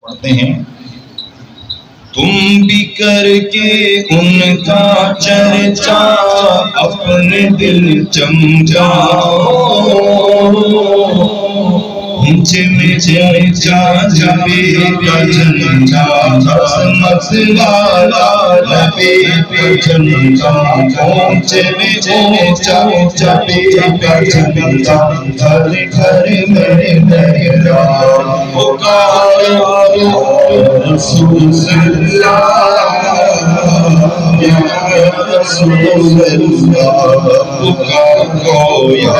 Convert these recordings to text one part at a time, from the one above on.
پڑھتے ہیں تم بھی کر کے ان کا چرچا اپنے دل چمچاؤ چمچا جبے کا جھنڈا عظمت والا نبی پہ جھنڈا چمچا جبے کا جھنڈا گھر گھر میں لہرا پکارو رسول اللہ یا رسول اللہ پکارو یا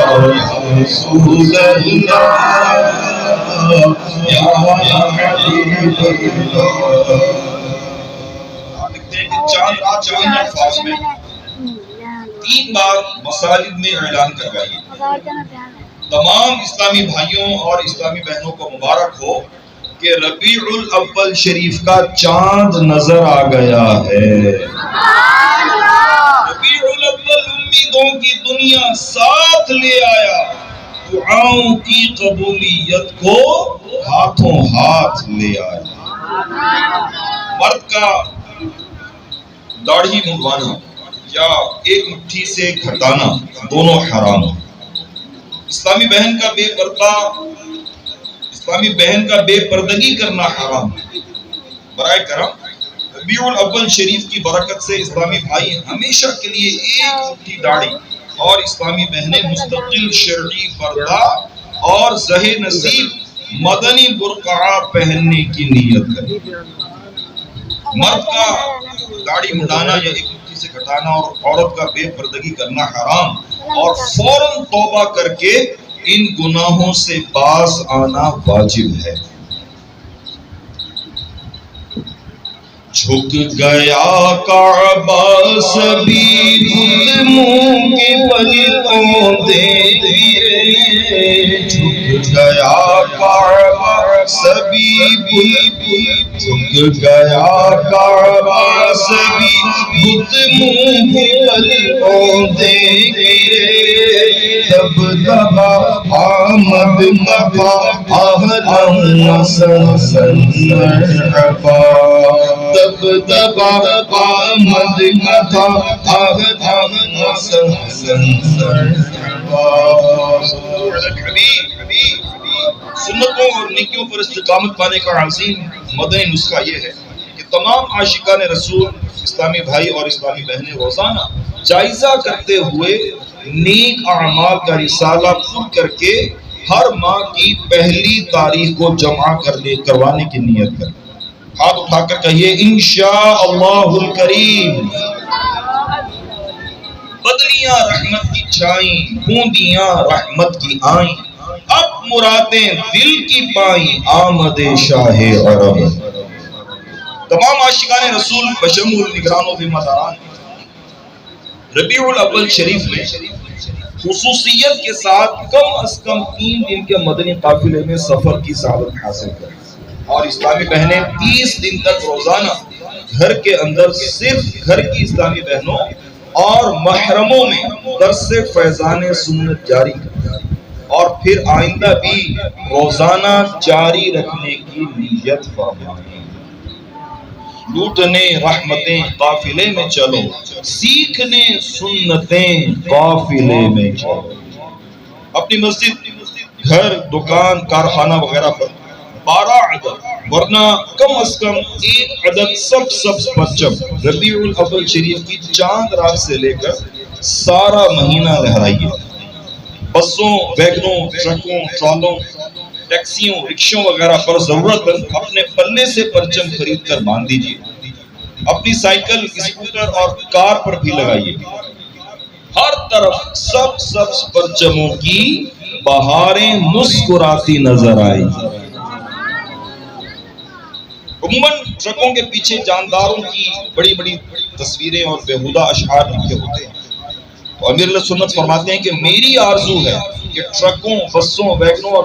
رسول اللہ یا حبیب اللہ. لکھتے ہیں کہ چاند الفاظ میں 3 بار مساجد میں اعلان کروائیے. تمام اسلامی بھائیوں اور اسلامی بہنوں کو مبارک ہو کہ ربیع الاول شریف کا چاند نظر آ گیا ہے. ربیع الاول امیدوں کی دنیا ساتھ لے آیا، دعاؤں کی قبولیت کو ہاتھوں ہاتھ لے آیا. مرد کا داڑھی منڈوانا یا ایک مٹھی سے گھٹانا دونوں حرام. اسلامی بہن کا بے پردگی کرنا حرام. برائے کرم ربیع الاول شریف کی برکت سے اسلامی بھائی ہمیشہ کے لیے ایک مٹھی داڑھی اور اسلامی بہنیں مستقل شرعی پردہ اور زہ نصیب مدنی برقعہ پہننے کی نیت کریں. مرد کا داڑھی منڈانا یا ایک مٹھی سے گھٹانا اور عورت کا بے پردگی کرنا حرام، اور فوراً توبہ کر کے ان گناہوں سے باز آنا واجب ہے. جھک گیا کعبہ سبھی بت منہ کے پلکوں دیکھیے. جھک گیا کعبہ سبھی جھک گیا کعبہ سبھی بت منہ کے پلکوں دیکھیے. تب دبا آمد مفا اہلا وسہلا مرحبا. تب دبا آمد مفا اہلا وسہلا مرحبا. سنتوں اور نیکیوں پر استقامت پانے کا عظیم مدنی نسخہ یہ ہے کہ تمام عاشقان رسول اسلامی بھائی اور اسلامی بہنیں روزانہ جائزہ کرتے ہوئے نیک اعمال کا رسالہ پر کر کے ہر ماہ کی پہلی تاریخ کو جمع کروانے کی نیت کریں. ہاتھ اٹھا کر کہیے انشاءاللہ الکریم. بدلیاں رحمت کی چھائیں، بوندیاں رحمت کی آئیں، اب مرادیں دل کی پائیں، آمد شاہ عرب. تمام عاشقان رسول بشمول نگران و ذمہ داران ربیع الاول شریف میں خصوصیت کے ساتھ کم از کم 3 دن کے مدنی قافلے میں سفر کی سعادت حاصل کریں، اور اسلامی بہنیں 30 دن تک روزانہ گھر کے اندر صرف گھر کی اسلامی بہنوں اور محرموں میں درس فیضان سنت جاری کریں، اور پھر آئندہ بھی روزانہ جاری رکھنے کی نیت فرمائیں. لوٹنے رحمتیں قافلے میں چلو، سیکھنے سنتیں قافلے میں چلو. اپنی مسجد، گھر، دکان، کارخانہ وغیرہ پر 12 عدد ورنہ کم از کم 1 عدد سب پرچم ربیع الاول شریف کی چاند رات سے لے کر سارا مہینہ لہرائیے. بسوں، ویگنوں، ٹرکوں، ٹرالوں، ٹیکسیوں، رکشوں وغیرہ پر ضرورت اپنے پلے سے پرچم خرید کر باندھ دیجیے. اپنی سائیکل، اسکوٹر اور کار پر بھی لگائیے. ہر طرف سب پرچموں کی بہاریں مسکراتی نظر آئی. عموماً ٹرکوں کے پیچھے جانداروں کی بڑی بڑی تصویریں اور بیہودہ اشعار لکھے ہوتے ہیں. تو امیر علیہ سنت فرماتے ہیں کہ میری آرزو ہے کہ ٹرکوں، بسوں، ویگنوں اور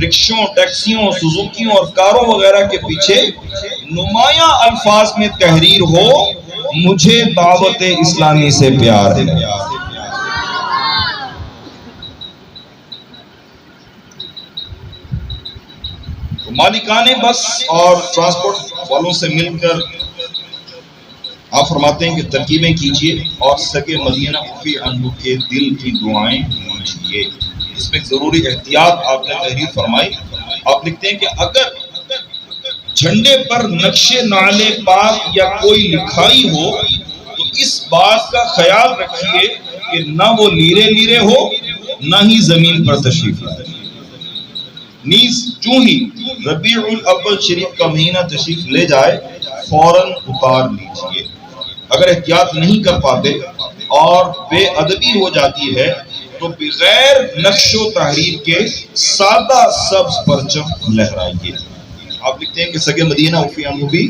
رکشوں، ٹیکسیوں، سوزوکیوں اور کاروں وغیرہ کے پیچھے نمایاں الفاظ میں تحریر ہو، مجھے دعوت اسلامی سے پیار ہے. مالکان بس اور ٹرانسپورٹ والوں سے مل کر آپ فرماتے ہیں کہ ترکیبیں کیجئے اور سگے مدینہ فی عنہ کے دل کی دعائیں کیجئے. اس میں ضروری احتیاط آپ نے تحریر فرمائی. آپ لکھتے ہیں کہ اگر جھنڈے پر نقش نعل پاک یا کوئی لکھائی ہو تو اس بات کا خیال رکھیے کہ نہ وہ لیرے لیرے ہو نہ ہی زمین پر تشریف لائے. نیز جو ہی ربیع الاول شریف کا مہینہ تشریف لے جائے فوراً اتار لیجئے. اگر احتیاط نہیں کر پاتے اور بے ادبی ہو جاتی ہے تو بغیر نقش و تحریر کے سادہ سبز پرچم لہرائیے. آپ لکھتے ہیں کہ سگے مدینہ فی عنہ بھی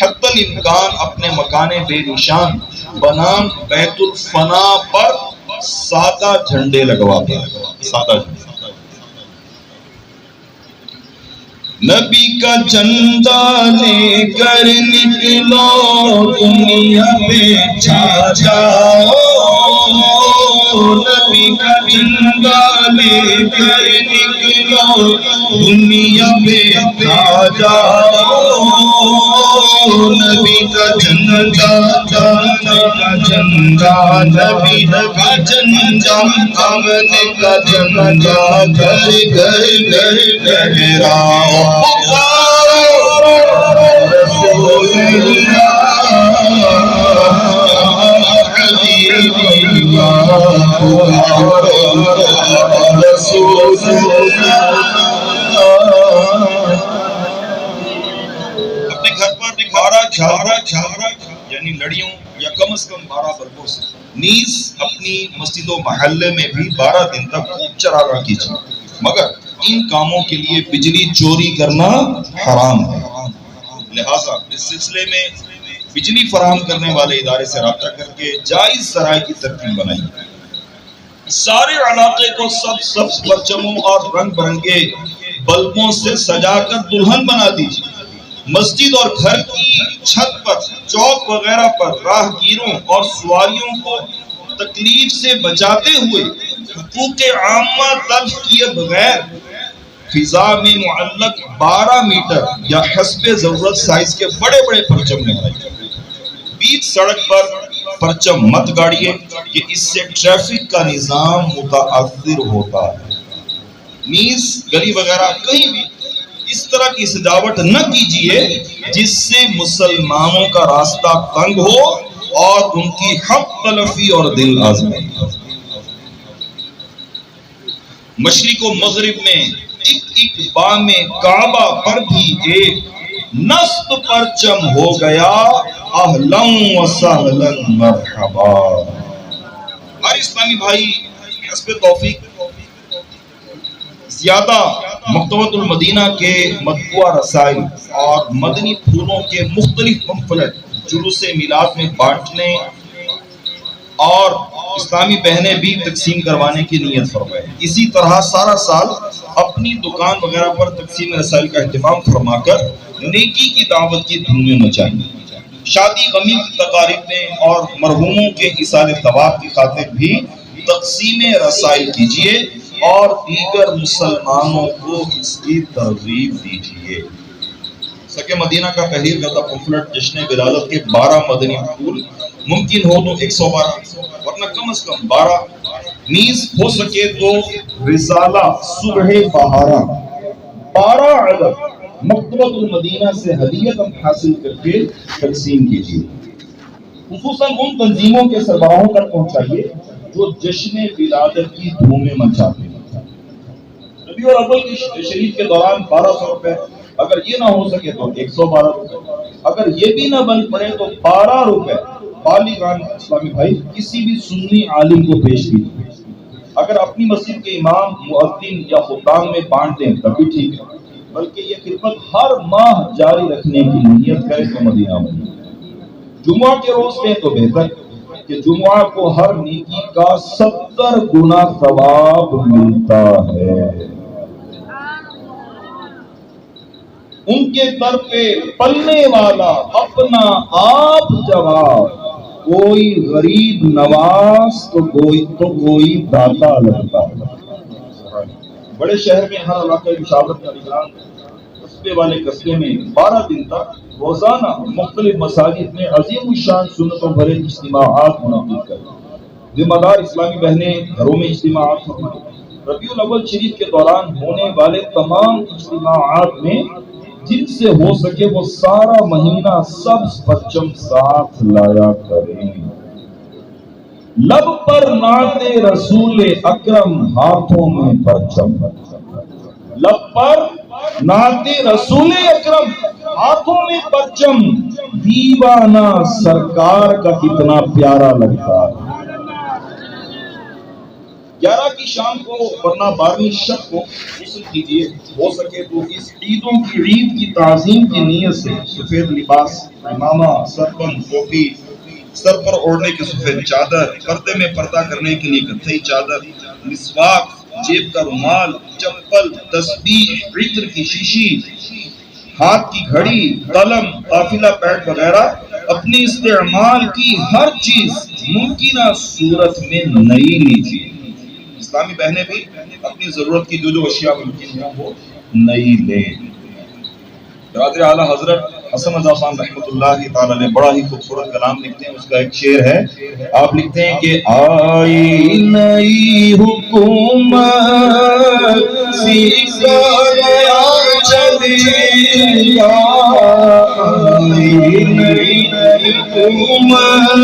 حتی الامکان اپنے مکان بے نشان بنام بیت الفنا پر سادہ جھنڈے لگواتے ہیں. سادہ جھنڈے. نبی کا جھنڈا لے کر نکلو دنیا پہ چھا جاؤ. نبی کا جھنڈا لے کر نکلو دنیا پہ چھا جاؤ. نبی کا جھنڈا نبی کا جھنڈا امن کا جھنڈا گھر گھر گھر لہراؤ. اپنے گھر پر 12 جھاڑا یعنی لڑیوں یا کم از کم 12 بلبوں سے. نیز اپنی مسجد و محلے میں بھی 12 دن تک خوب چراغاں کیجیے. مگر ان کاموں کے لیے بجلی چوری کرنا حرام ہے. لہٰذا اس سلسلے میں بجلی فراہم کرنے والے ادارے سے رابطہ کر کے جائز ذرائع کی ترتیب بنائی. سارے علاقے کو سبز پرچموں اور رنگ برنگے بلبوں سے سجا کر دلہن بنا دیجیے. مسجد اور گھر کی چھت پر چوک وغیرہ پر راہگیروں اور سواریوں کو تکلیف سے بچاتے ہوئے حقوق عامہ تلف کیے بغیر فضا میں معلق 12 میٹر یا حسب ضرورت سائز کے بڑے بڑے پرچم لگائیے. بیچ سڑک پر پرچم مت گاڑیے کہ اس سے ٹریفک کا نظام متاثر ہوتا ہے. نیز گلی وغیرہ کہیں بھی اس طرح کی سجاوٹ نہ کیجیے جس سے مسلمانوں کا راستہ تنگ ہو اور ان کی حق تلفی اور دل آزمائی. مشرق و مغرب میں ایک بام کعبہ پر بھی ایک نصب پرچم ہو گیا. اہلا و سہلا مرحبا. ہر اسلامی بھائی حسب توفیق زیادہ مکتبۃ المدینہ کے مطبوعہ رسائل اور مدنی پھولوں کے مختلف پمفلٹ جلوس میلاد میں بانٹنے اور اسلامی بہنیں بھی تقسیم کروانے کی نیت فرمائے. اسی طرح سارا سال اپنی دکان وغیرہ پر تقسیم رسائل کا اہتمام فرما کر نیکی کی دعوت کی دھومیں مچائیں. شادی غمی کی تقاریب میں اور مرحوموں کے ایصال ثواب کی خاطر بھی تقسیم رسائل کیجیے اور دیگر مسلمانوں کو اس کی ترغیب دیجیے. سکے مدینہ کا تحریر کردہ پمفلٹ جشن بلالت کے 12 مدنی پھول ممکن ہو تو 112 ورنہ کم از کم 12. نیز ہو سکے تو رسالہ صبح بہارا 12 عدد مکتبۃ المدینہ سے ہدیت حاصل کر کے تقسیم کیجیے. خصوصاً ان تنظیموں کے سربراہوں تک پہنچائیے جو جشن ولادت کی دھومیں مچاتے ہیں. ربیع الاول کی شریف کے دوران 1200 روپے، اگر یہ نہ ہو سکے تو 112 روپے، اگر یہ بھی نہ بن پڑے تو 12 روپے بالغان اسلامی بھائی کسی بھی سنی عالم کو پیش کیجیے. اگر اپنی مسجد کے امام، مؤذن یا خطاب میں بانٹ دیں تب بھی ٹھیک ہے، بلکہ یہ خدمت ہر ماہ جاری رکھنے کی نیت کرے تو مدینہ بنے. جمعہ کے روز میں تو بہتر کہ جمعہ کو ہر نیکی کا 70 گنا ثواب ملتا ہے. ان کے در پہ پلنے والا اپنا آپ جواب، کوئی غریب نواز تو کوئی داتا لگتا ہے. بڑے شہر میں ہر علاقے مشاورت کا نگران رقبے والے قصبے میں 12 دن تک روزانہ مختلف مساجد میں عظیم الشان سنتوں بھرے اجتماعات منعقد کریں۔ ذمہ دار اسلامی بہنیں گھروں میں اجتماعات فرمائیں۔ ربیع الاول شریف کے دوران ہونے والے تمام اجتماعات میں جن سے ہو سکے وہ سارا مہینہ سبز پرچم ساتھ لایا کریں۔ لب پر نعت رسول اکرم، ہاتھوں میں پرچم۔ لب پر نعت رسول اکرم، ہاتھوں میں پرچم، دیوانہ سرکار کا کتنا پیارا لگتا ہے۔ 11 کی شام کو ورنہ 12ویں شب کو غسل کیجیے، ہو سکے تو اس عیدوں کی عید کی تعظیم کی نیت سے سفید لباس، امامہ، سربند، ٹوپی، سر پر اوڑھنے کی سفید چادر، پردے میں پردہ کرنے کے لیے کتھئی چادر، مسواک، جیب کا رومال، چپل، تسبیح، عطر کی شیشی، ہاتھ کی گھڑی، قلم، قافلہ پیڈ وغیرہ اپنی استعمال کی ہر چیز ممکنہ صورت میں نئی لیجیے۔ اسلامی بہنیں بھی اپنی ضرورت کی جو اشیاء ممکن ہیں وہ نئی لیں۔ برادر اعلیٰ حضرت حسن رضا خان رحمۃ اللہ تعالی علیہ بڑا ہی خوبصورت کلام لکھتے ہیں، اس کا ایک شعر ہے، آپ لکھتے ہیں کہ آئی نئی حکومت سیکھا نیا چلے گا، آئی نئی حکومت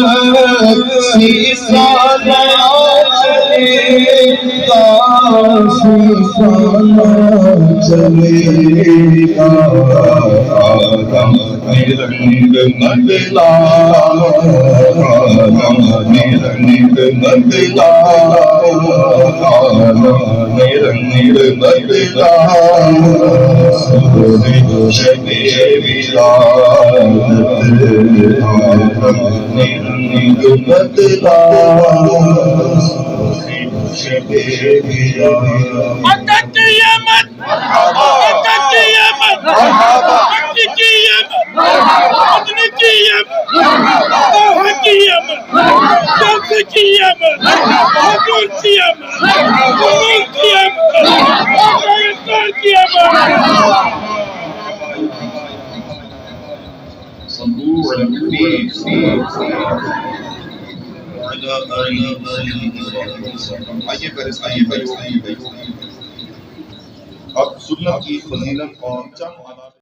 سیکھا نیا چلے گا، سیکھا نیا چلے گا، آدم میں رنگ بدلا، آدم میں رنگ بدلا، آدم میں رنگ بدلا، سبز شب ولادت، آدم میں رنگ بدلا، سبز شب ولادت۔ مدد یمن، مدد یمن، مدد یمن، مدد یمن، آہ کی یمن، دف کی یمن، حضور کی یمن، حضور کی یمن، حضور کی یمن۔ صلوا علی النبی آئیے پہلے اب سنت کی فضیلت اور چند